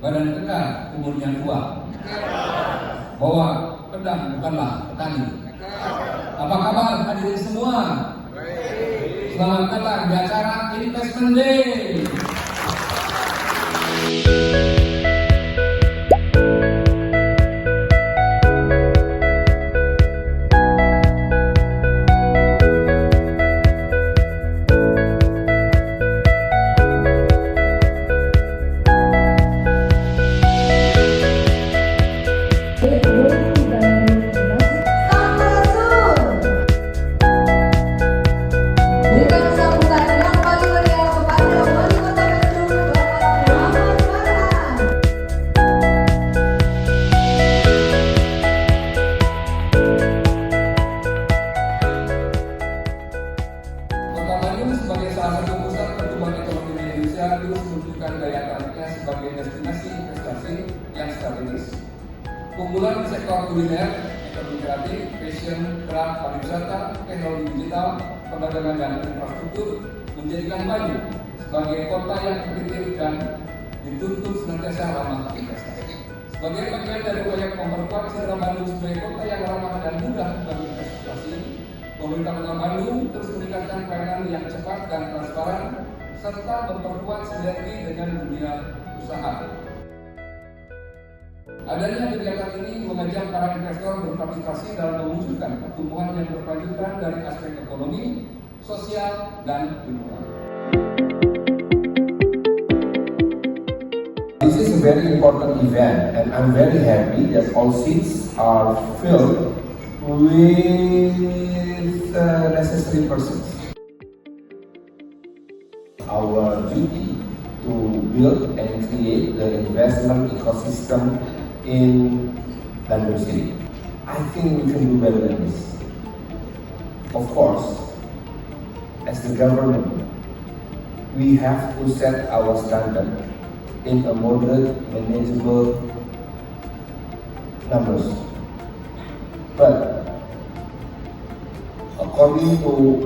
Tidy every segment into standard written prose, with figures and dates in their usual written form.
Badan Tegak umurnya tua, bahwa pedang bukanlah petani. Apa kabar hadirin semua? Selamat datang di acara Investment Day. Sebagai salah satu pusat pertumbuhan ekonomi di Indonesia, terus menunjukkan daya tariknya sebagai destinasi investasi yang strategis. Keunggulan di sektor kuliner, ekonomi kreatif, fashion, craft, pariwisata, teknologi digital, perdagangan dan infrastruktur menjadikan Bandung sebagai kota yang kompetitif dan dituntut senantiasa ramah investasi. Sebagai bagian dari proyek memperkuat citra Bandung sebagai kota yang ramah dan mudah bagi investasi, pemerintah Kota Bandung terus meningkatkan pelayanan yang cepat dan transparan serta memperkuat sinergi dengan dunia usaha. Adanya kegiatan ini mengajak para investor berpartisipasi dalam mewujudkan pertumbuhan yang berkelanjutan dari aspek ekonomi, sosial, dan lingkungan. This is a very important event, and I'm very happy that all seats are filled with necessary persons. Our duty to build and create the investment ecosystem in Bandung City. I think we can do better than this. Of course, as the government, we have to set our standard in a moderate, manageable numbers. But according to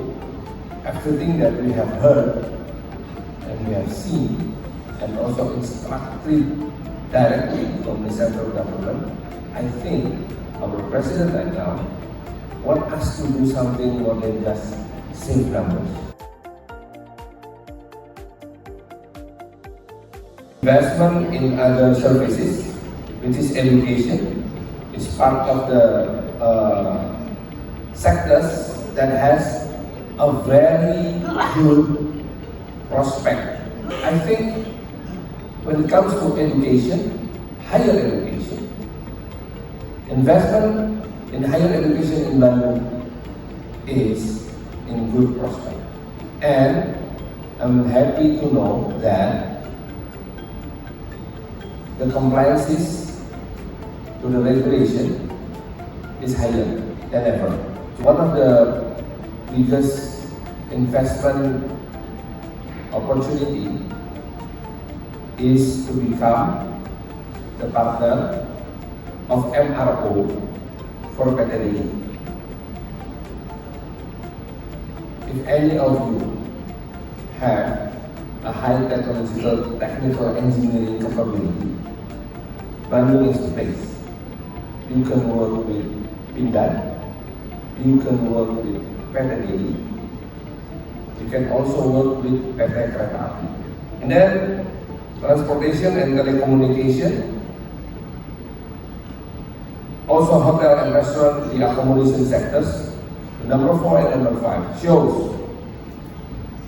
everything that we have heard and we have seen, and also instructed directly from the central government, I think our president right now wants us to do something more than just save numbers. Investment in other services, which is education, is part of the sectors that has a very good prospect. I think when it comes to education, higher education, investment in higher education in Bandung is in good prospect. And I'm happy to know that the compliances to the regulation is higher than ever. One of the biggest investment opportunity is to become the partner of MRO for PTDI. If any of you have a high technical engineering capability, Bandung is the place. You can work with Pindad, you can work with PTDI, you can also work with PT Kereta Api. And then transportation and telecommunication, also hotel and restaurant, the accommodation sectors, number 4 and number 5 shows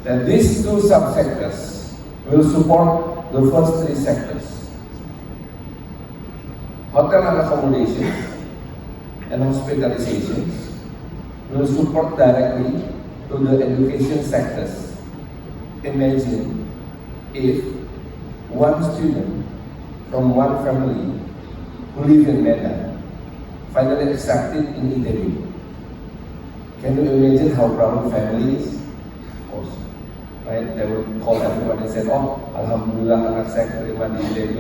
that these two subsectors will support the first 3 sectors. Hotel and accommodation and hospitalization will support directly to the education sectors. Imagine if one student from one family who live in Medan finally accepted in ITB. Can you imagine how proud the family is? Of course, right? They will call everyone and say, "Oh, alhamdulillah anak saya keterima di ITB,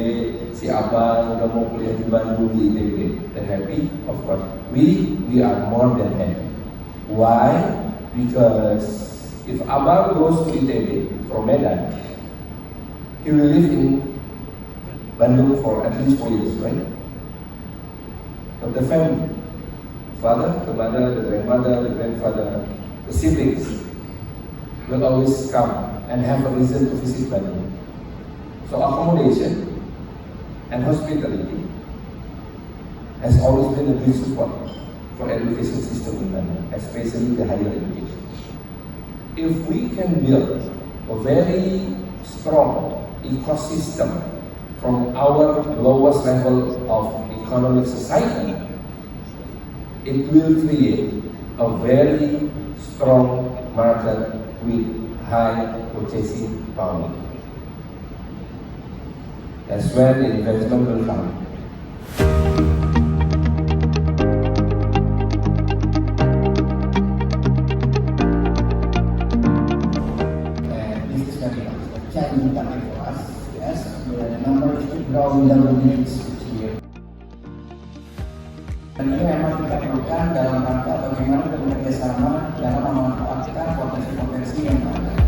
si abang udah mau kuliah di Bandung di ITB." They're happy, of course. We are more than happy. Why? Because if abang goes to ITB from Medan, he will live in Bandung for at least 4 years, right? But the family, father, the mother, the grandmother, the grandfather, the siblings will always come and have a reason to visit Bandung. So accommodation and hospitality has always been a big support for education system in Bandung, especially the higher education. If we can build a very strong ecosystem from our lowest level of economic society, it will create a very strong market with high purchasing power. That's when the investment will come. This is very challenging target for us. Yes, the number is growing double digits each year. Dan ini memang kita perlukan dalam rangka bagaimana kita bekerja sama dalam memanfaatkan potensi-potensi yang ada.